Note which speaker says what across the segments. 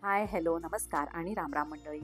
Speaker 1: हाय, hello, नमस्कार आणि रामराम मंडळी.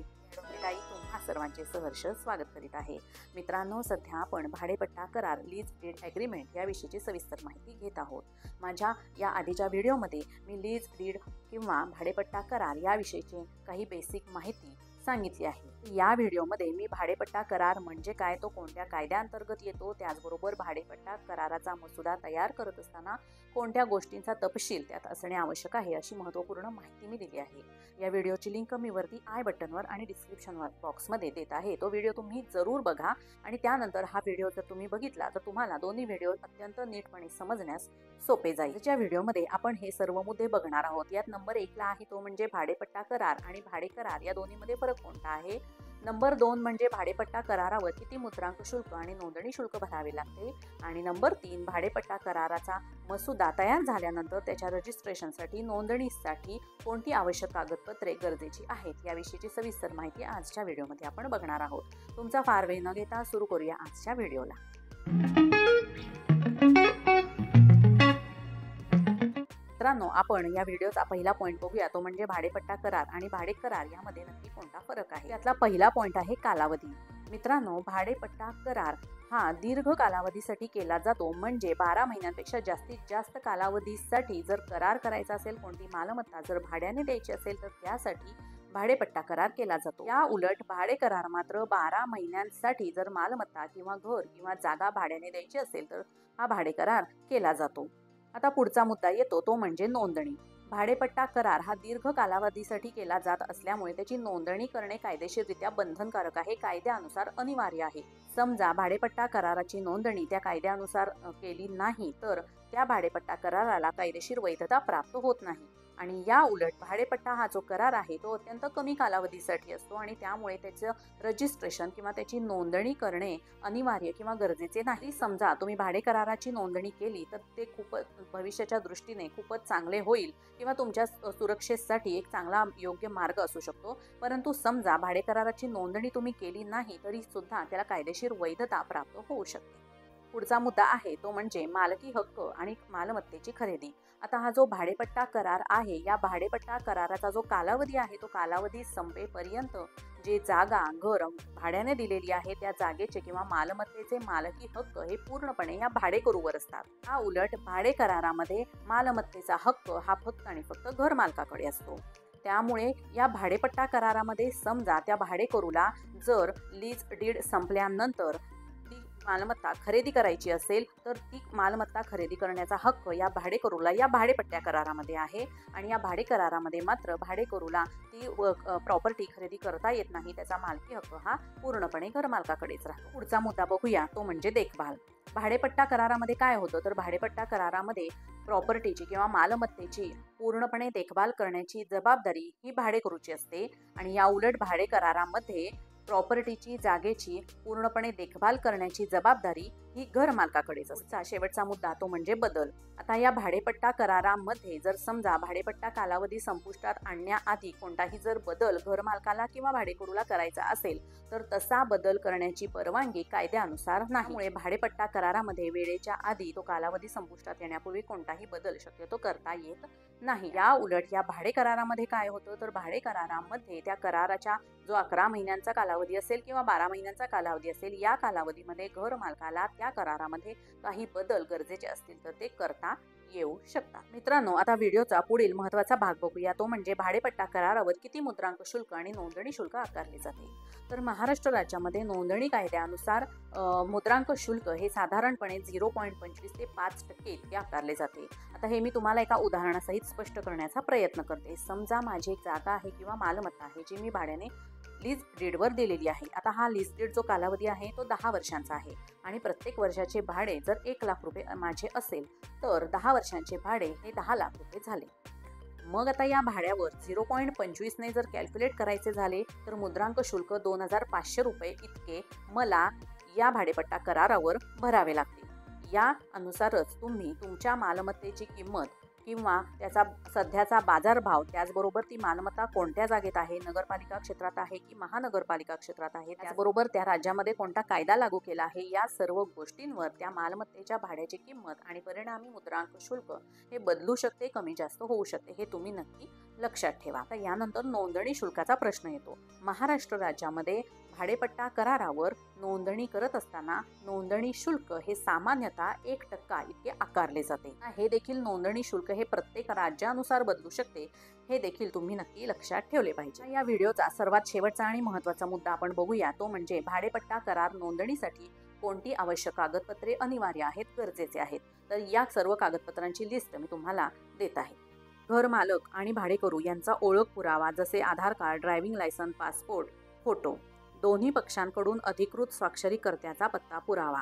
Speaker 1: ताई तुम्हा सर्वांचे सहर्ष स्वागत करीत आहे. मित्रांनो, सध्या आपण भाडेपट्टा करार लीज डीड ॲग्रीमेंट याविषयीची सविस्तर माहिती घेत आहोत. माझ्या या आधीच्या व्हिडिओमध्ये मी लीज डीड किंवा भाडेपट्टा करार याविषयीची काही बेसिक माहिती सांगितली आहे. या व्हिडिओमध्ये मी भाडेपट्टा करार म्हणजे काय, तो कोणत्या कायद्याअंतर्गत येतो, त्याचबरोबर भाडेपट्टा कराराचा मसुदा तयार करत असताना कोणत्या गोष्टींचा तपशील त्यात असणे आवश्यक आहे अशी महत्त्वपूर्ण माहिती मी दिली आहे. या व्हिडिओची लिंक मी वरती आय बटनवर आणि डिस्क्रिप्शन बॉक्समध्ये देत आहे. तो व्हिडिओ तुम्ही जरूर बघा आणि त्यानंतर हा व्हिडिओ जर तुम्ही बघितला तर तुम्हाला दोन्ही व्हिडिओ अत्यंत नीटपणे समजण्यास सोपे जाईल. ज्या व्हिडिओमध्ये आपण हे सर्व मुद्दे बघणार आहोत. यात नंबर 1 ला आहे तो म्हणजे भाडेपट्टा करार आणि भाडे करार या दोन्हीमध्ये फरक कोणता आहे. नंबर 2 म्हणजे भाडेपट्टा करारावर किती मुद्रांक शुल्क आणि नोंदणी शुल्क भरावे लागते. आणि नंबर 3 भाडेपट्टा कराराचा मसुदा तयार झाल्यानंतर त्याच्या रजिस्ट्रेशनसाठी नोंदणीसाठी कोणती आवश्यक कागदपत्रे गरजेची आहेत याविषयीची सविस्तर माहिती आजच्या व्हिडिओमध्ये आपण बघणार आहोत. तुमचा फार वेळ न घेता सुरू करूया आजच्या व्हिडिओला. मित्रांनो, आपण या व्हिडिओचा पहिला पॉईंट बघूया, तो म्हणजे भाडेपट्टा करार आणि भाडे करार यामध्ये नक्की कोणता फरक आहे. यातला पहिला पॉईंट आहे कालावधी. मित्रांनो, भाडेपट्टा करार हा दीर्घ कालावधीसाठी केला जातो. म्हणजे 12 महिन्यांपेक्षा जास्तीत जास्त कालावधीसाठी जर करार करायचा असेल, कोणती मालमत्ता जर भाड्याने द्यायची असेल तर त्यासाठी भाडेपट्टा करार केला जातो. या उलट भाडे करार मात्र 12 महिन्यांसाठी जर मालमत्ता किंवा घर किंवा जागा भाड्याने द्यायची असेल तर हा भाडे करार केला जातो. आता पुढचा मुद्दा येतो तो म्हणजे नोंदणी. भाडेपट्टा करार हा दीर्घ कालावधीसाठी केला जात असल्यामुळे त्याची नोंदणी करणे कायदेशीररित्या बंधनकारक आहे, कायद्यानुसार अनिवार्य आहे. समजा भाडेपट्टा कराराची नोंदणी त्या कायद्यानुसार केली नाही तर त्या भाडेपट्टा कराराला कायदेशीर वैधता प्राप्त होत नाही. आणि या उलट भाडेपट्टा हा जो करार आहे तो अत्यंत कमी कालावधीसाठी असतो आणि त्यामुळे त्याचं रजिस्ट्रेशन किंवा त्याची नोंदणी करणे अनिवार्य किंवा गरजेचे नाही. समजा तुम्ही भाडे कराराची नोंदणी केली तर ते खूपच भविष्याच्या दृष्टीने खूपच चांगले होईल किंवा तुमच्या सुरक्षेसाठी एक चांगला योग्य मार्ग असू शकतो. परंतु समजा भाडे कराराची नोंदणी तुम्ही केली नाही तरी सुद्धा त्याला कायदेशीर वैधता प्राप्त होऊ शकते. पुढचा मुद्दा आहे तो म्हणजे मालकी हक्क आणि मालमत्तेची खरेदी. आता हा जो भाडेपट्टा करार आहे, या भाडेपट्टा कराराचा जो कालावधी आहे तो कालावधी संपेपर्यंत जे जागा घर भाड्याने दिलेली आहे त्या जागेचे किंवा मालमत्तेचे मालकी हक्क हे पूर्णपणे या भाडेकरूवर असतात. हा उलट भाडे करारामध्ये मालमत्तेचा हक्क हा फक्त आणि फक्त घर मालकाकडे असतो. त्यामुळे या भाडेपट्टा करारामध्ये समजा त्या भाडेकरूला जर लीज डीड संपल्यानंतर ती मालमत्ता खरेदी करायची असेल तर ती मालमत्ता खरेदी करण्याचा हक्क या भाडेकरूला या भाडेपट्ट्या करारामध्ये आहे. आणि या भाडे करारामध्ये मात्र भाडेकरूला ती प्रॉपर्टी खरेदी करता येत नाही. त्याचा मालकी हक्क हा पूर्णपणे घर मालकाकडेच राहतो. पुढचा मुद्दा बघूया तो म्हणजे देखभाल. भाडेपट्टा करारामध्ये काय होतं तर भाडेपट्टा करारामध्ये प्रॉपर्टीची किंवा मालमत्तेची पूर्णपणे देखभाल करण्याची जबाबदारी ही भाडेकरूची असते. आणि या उलट भाडे करारामध्ये प्रॉपर्टीची जागेची पूर्णपणे देखभाल करण्याची जबाबदारी ही घर मालकाकडेच असते. शेवटचा मुद्दा तो म्हणजे बदल. आता या भाडेपट्टा करारामध्ये जर समजा भाडेपट्टा कालावधी संपुष्टात आणण्याआधी कोणताही जर बदल घर मालकाला किंवा भाडेकरूला करायचा असेल तर तसा बदल करण्याची परवानगी कायद्यानुसार नाही. त्यामुळे भाडेपट्टा करारामध्ये वेळेच्या आधी तो कालावधी संपुष्टात येण्यापूर्वी कोणताही बदल शक्यतो करता येत नाही. या उलट या भाडे करारामध्ये काय होतं तर भाडे करारामध्ये त्या कराराच्या जो 11 महिन्यांचा कालावधी असेल किंवा 12 महिन्यांचा कालावधी असेल या कालावधीमध्ये घर मालकाला त्या करारामध्ये काही बदल गरजेचे असतील तर ते करता येऊ शकतात. मित्रांनो, आता व्हिडिओचा पुढील महत्त्वाचा भाग बघूया तो म्हणजे भाडेपट्टा करारावर किती मुद्रांक शुल्क आणि नोंदणी शुल्क आकारले जाते. तर महाराष्ट्र राज्यामध्ये नोंदणी कायद्यानुसार मुद्रांक शुल्क हे साधारणपणे 0.25 ते 5% इतके आकारले जाते. आता हे मी तुम्हाला एका उदाहरणासहित स्पष्ट करण्याचा प्रयत्न करते. समजा माझी एक जागा आहे किंवा मालमत्ता आहे जी मी भाड्याने लीज डीडवर दिलेली आहे. आता हा लीज डीड जो कालावधी आहे तो 10 वर्षांचा आहे आणि प्रत्येक वर्षाचे भाडे जर 1 लाख रुपये माझे असेल तर 10 वर्षांचे भाडे हे 10 लाख रुपये झाले. मग आता या भाड्यावर 0.25 ने जर कॅल्क्युलेट करायचे झाले तर मुद्रांक शुल्क 2500 रुपये इतके मला या भाडेपट्टा करारावर भरावे लागते. या अनुसारच तुम्ही तुमच्या मालमत्तेची किंमत किंवा त्याचा सध्याचा बाजारभाव, त्याचबरोबर ती मालमत्ता कोणत्या जागेत आहे, नगरपालिका क्षेत्रात आहे की महानगरपालिका क्षेत्रात आहे, त्याचबरोबर त्या राज्यामध्ये कोणता कायदा लागू केला आहे, या सर्व गोष्टींवर त्या मालमत्तेच्या भाड्याची किंमत आणि परिणामी मुद्रांक शुल्क हे बदलू शकते, कमी जास्त होऊ शकते, हे तुम्ही नक्की लक्षात ठेवा. आता यानंतर नोंदणी शुल्काचा प्रश्न येतो. महाराष्ट्र राज्यामध्ये भाडेपट्टा करारावर नोंदणी करत असताना नोंदणी शुल्क हे सामान्यतः 1% इतके आकारले जाते. हे देखील नोंदणी शुल्क हे प्रत्येक राज्यानुसार बदलू शकते, हे देखील तुम्ही नक्की लक्षात ठेवले पाहिजे. या व्हिडिओचा सर्वात शेवटचा आणि महत्त्वाचा मुद्दा आपण बघूया, तो म्हणजे भाडेपट्टा करार नोंदणीसाठी कोणती आवश्यक कागदपत्रे अनिवार्य आहेत, गरजेचे आहेत. तर या सर्व कागदपत्रांची लिस्ट मी तुम्हाला देत आहे. घर मालक आणि भाडेकरू यांचा ओळख पुरावा जसे Aadhaar card, driving licence, passport, photo. दोन्ही पक्षांकडून अधिकृत स्वाक्षरीकर्त्याचा पत्ता पुरावा.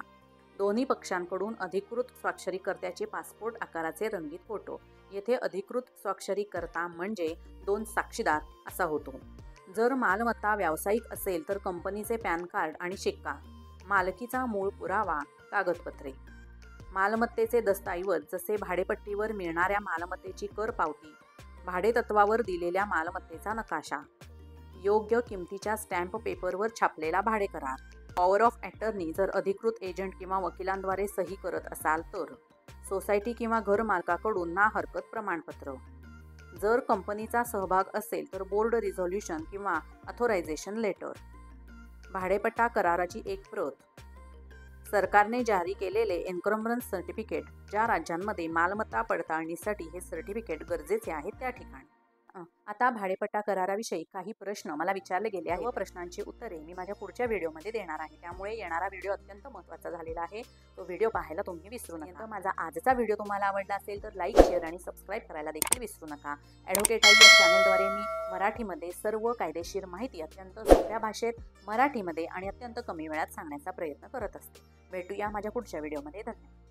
Speaker 1: दोन्ही पक्षांकडून अधिकृत स्वाक्षरीकर्त्याचे पासपोर्ट आकाराचे रंगीत फोटो. येथे अधिकृत स्वाक्षरीकर्ता म्हणजे 2 साक्षीदार असा होतो. जर मालमत्ता व्यावसायिक असेल तर कंपनीचे पॅन कार्ड आणि शिक्का. मालकीचा मूळ पुरावा, कागदपत्रे. मालमत्तेचे दस्तऐवज जसे भाडेपट्टीवर मिळणाऱ्या मालमत्तेची कर पावती, भाडेतत्वावर दिलेल्या मालमत्तेचा नकाशा, योग्य किमतीच्या स्टॅम्प पेपरवर छापलेला भाडे करार, पॉवर ऑफ अटर्नी जर अधिकृत एजंट किंवा वकिलांद्वारे सही करत असाल तर, सोसायटी किंवा घर मालकाकडून ना हरकत प्रमाणपत्र. जर कंपनीचा सहभाग असेल तर बोर्ड रिझोल्यूशन किंवा ऑथोरायझेशन लेटर. भाडेपट्टा कराराची एक प्रत. सरकारने जारी केलेले एन्कम्बरन्स सर्टिफिकेट. ज्या राज्यांमध्ये मालमत्ता पडताळणीसाठी हे सर्टिफिकेट गरजेचे आहे त्या ठिकाणी. आता भाडेपट्टा कराराविषयी काही प्रश्न मला विचारले गेले आहेत व प्रश्नांची उत्तरे मी माझ्या पुढच्या व्हिडिओमध्ये देणार आहे. त्यामुळे येणारा व्हिडिओ अत्यंत महत्त्वाचा झालेला आहे. तो व्हिडिओ पाहायला तुम्ही विसरू नका. माझा आजचा व्हिडिओ तुम्हाला आवडला असेल तर लाईक, शेअर आणि सबस्क्राईब करायला देखील विसरू नका. ॲडव्होकेट आई या चॅनलद्वारे मी मराठीमध्ये सर्व कायदेशीर माहिती अत्यंत सोप्या भाषेत, मराठीमध्ये आणि अत्यंत कमी वेळात सांगण्याचा प्रयत्न करत असते. भेटूया माझ्या पुढच्या व्हिडिओमध्ये. धन्यवाद.